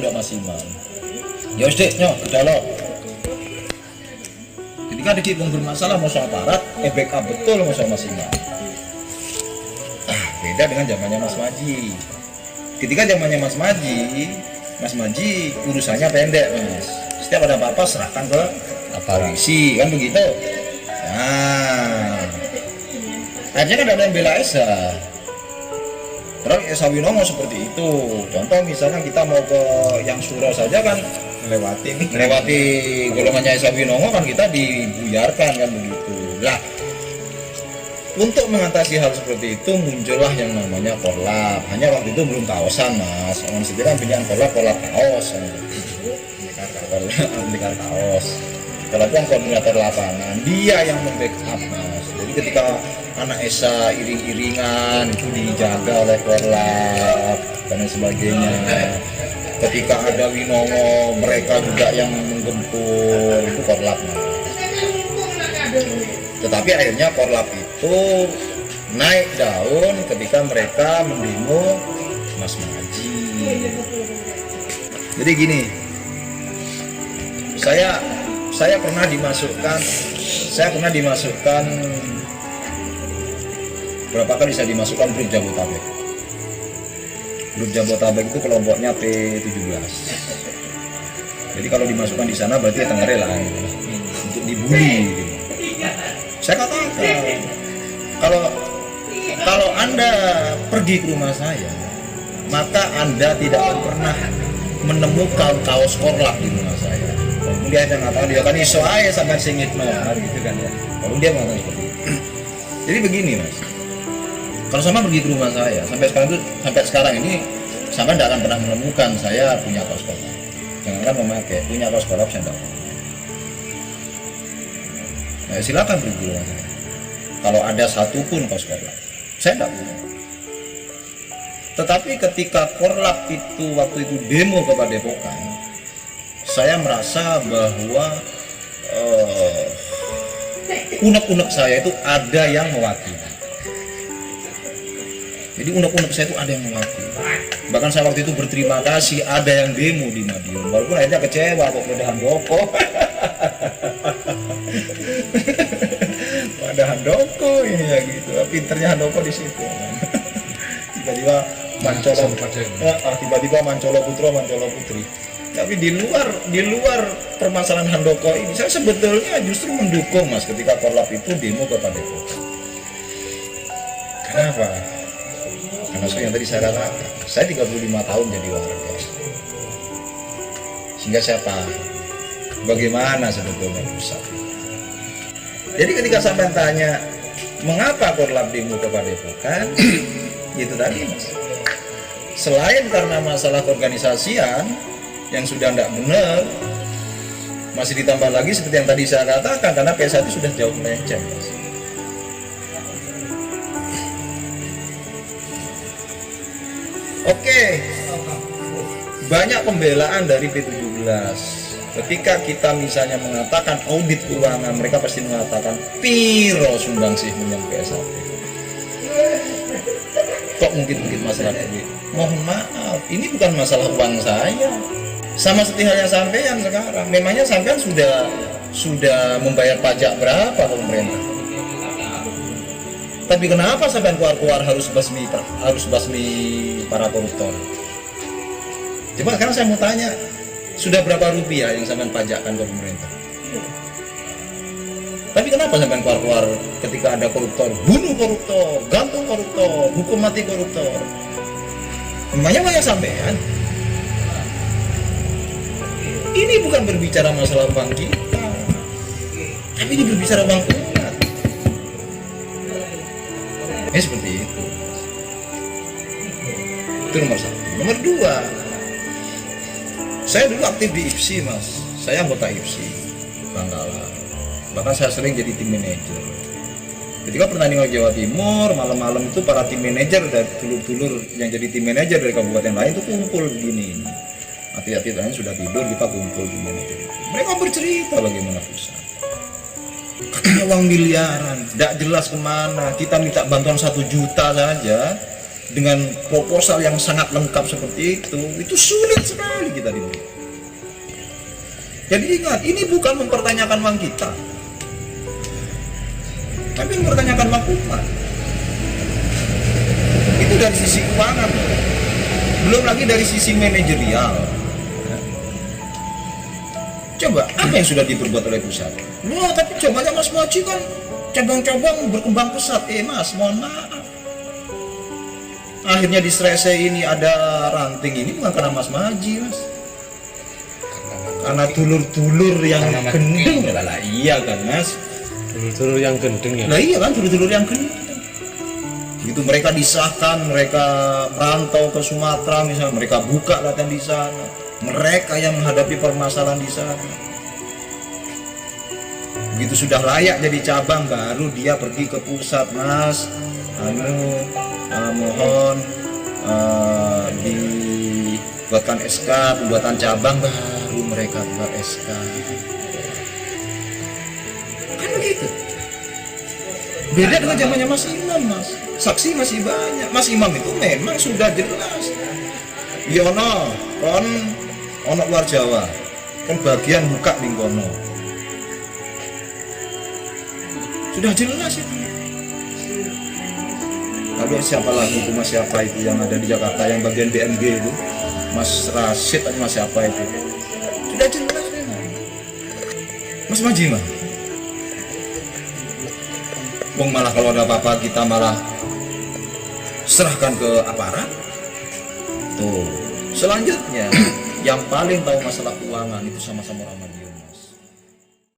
budak Mas Iman. Ya wis Dik, nyok kedalok. Ketika Dik pun bermasalah mau soal aparat, backup betul mau soal Mas Iman. Beda dengan zamannya Mas Maji. Ketika zamannya Mas Maji urusannya pendek Mas. Setiap ada apa-apa serahkan ke polisi, kan begitu. Nah, akhirnya kan ada yang bela Esa. Terus Esa Winongo seperti itu. Contoh misalnya kita mau ke yang Suro saja kan melewati golongannya Esa Winongo kan kita dibuyarkan kan begitu. Lah, untuk mengatasi hal seperti itu muncullah yang namanya korlap. Hanya waktu itu belum kaosan Mas. Orang sendiri kan pilihan korlap kaos. Pendekar kaos. Kalau kan koordinator lapangan, dia yang membackup Mas. Jadi ketika anak Esa iring-iringan itu dijaga oleh korlap dan sebagainya. Ketika ada Winongo, mereka juga yang menggempur, itu korlap Mas. Tetapi akhirnya korlap itu naik daun ketika mereka mendemo Mas Maji. Jadi gini, saya pernah dimasukkan berapa kali saya dimasukkan grup Jabotabek. Grup Jabotabek itu kelompoknya P17. Jadi kalau dimasukkan di sana berarti Tenggara lah untuk dibully. Saya katakan kalau Anda pergi ke rumah saya, maka Anda tidak akan pernah menemukan kaos korlap di rumah saya. Kemudian dia mengatakan dia kan iso aja sampai singit gitu kan ya. Kalau dia mengatakan seperti itu. Jadi begini Mas, kalau sama pergi ke rumah saya sampai sekarang ini sama tidak akan pernah menemukan saya punya kaos korlap. Jangankan memakai punya kaos korlap saya tidak. Nah, silakan pergi ke rumah saya. Kalau ada satu pun kaos korlap, saya tidak punya. Tetapi ketika korlap itu waktu itu demo ke Padepokan, saya merasa bahwa unek-unek saya itu ada yang mewakili. Jadi unek-unek saya itu ada yang mewakili. Bahkan saya waktu itu berterima kasih ada yang demo di Madiun. Walaupun akhirnya kecewa kok pada Handoko. Pada Handoko ini ya gitu. Pinternya Handoko di situ. Tiba-tiba Mancolo Putri. Tapi di luar permasalahan Handoko ini, saya sebetulnya justru mendukung Mas ketika korlap itu demo ke Padepokan. Kenapa? Karena seperti yang tadi saya katakan, saya 35 tahun jadi warga. Sehingga saya paham bagaimana sebetulnya pusat. Jadi ketika sampai tanya mengapa korlap demo ke Padepokan, itu tadi Mas. Selain karena masalah keorganisasian yang sudah tidak benar, masih ditambah lagi seperti yang tadi saya katakan karena PSA itu sudah jauh melenceng. Oke, banyak pembelaan dari P17. Ketika kita misalnya mengatakan audit keuangan, mereka pasti mengatakan piro sumbangsih menyang PSA. Kok mungkin masalah duit? Mohon maaf, ini bukan masalah uang saya. Sama seperti halnya sampean sekarang. Memangnya sampean sudah membayar pajak berapa ke pemerintah? Tapi kenapa sampean keluar harus basmi para koruptor? Coba sekarang saya mau tanya, sudah berapa rupiah yang sampean pajakkan ke pemerintah? Tapi kenapa sampean keluar ketika ada koruptor, bunuh koruptor, gantung koruptor, hukum mati koruptor? Memangnya banyak sampean? Ini bukan berbicara masalah uang kita, tapi ini berbicara uang umat. Seperti itu. Itu nomor satu. Nomor dua, saya dulu aktif di IPSI Mas. Saya anggota IPSI Bangkalan. Bahkan saya sering jadi tim manajer. Ketika pertandingan Jawa Timur, malam-malam itu para tim manajer dan dulur-dulur yang jadi tim manajer dari kabupaten lain itu kumpul begini. Atlet-atlet lain sudah tidur, kita kumpul di manajer. Mereka bercerita bagaimana pusat. Katanya uang miliaran, tidak jelas kemana. Kita minta bantuan 1 juta saja, dengan proposal yang sangat lengkap seperti itu sulit sekali kita diberi. Jadi ingat, ini bukan mempertanyakan uang kita, tapi mempertanyakan uang umat. Itu dari sisi keuangan, belum lagi dari sisi manajerial. Coba apa yang sudah diperbuat oleh pusat? Wah, tapi cobanya Mas Maji kan cabang-cabang berkembang pesat. Mas, mohon maaf. Akhirnya di Srese ini ada ranting ini bukan karena Mas Maji, Mas. Karena dulur-dulur yang gendeng lah. Iya kan, Mas? Dulur yang gendeng ya. Nah iya kan, dulur-dulur yang gendeng. Begitu mereka disahkan, mereka merantau ke Sumatera misalnya, mereka buka latihan di sana. Mereka yang menghadapi permasalahan di sana. Begitu sudah layak jadi cabang, baru dia pergi ke pusat, Mas. Mohon dibuatkan SK pembuatan cabang, baru mereka buat SK. Kan begitu. Beda dengan zamannya Mas Imam, Mas. Saksi masih banyak. Mas Imam itu memang sudah jelas. Yono, kon ono luar Jawa, kan bagian buka di kono. Sudah jelas itu. Lalu siapa lagi itu, Mas siapa itu yang ada di Jakarta yang bagian BMG itu, Mas Rashid atau Mas siapa itu, sudah jelas memang. Mas Maji mah, bong malah kalau ada apa-apa kita malah serahkan ke aparat. Tuh, selanjutnya yang paling tahu masalah keuangan itu sama-sama Rahmat.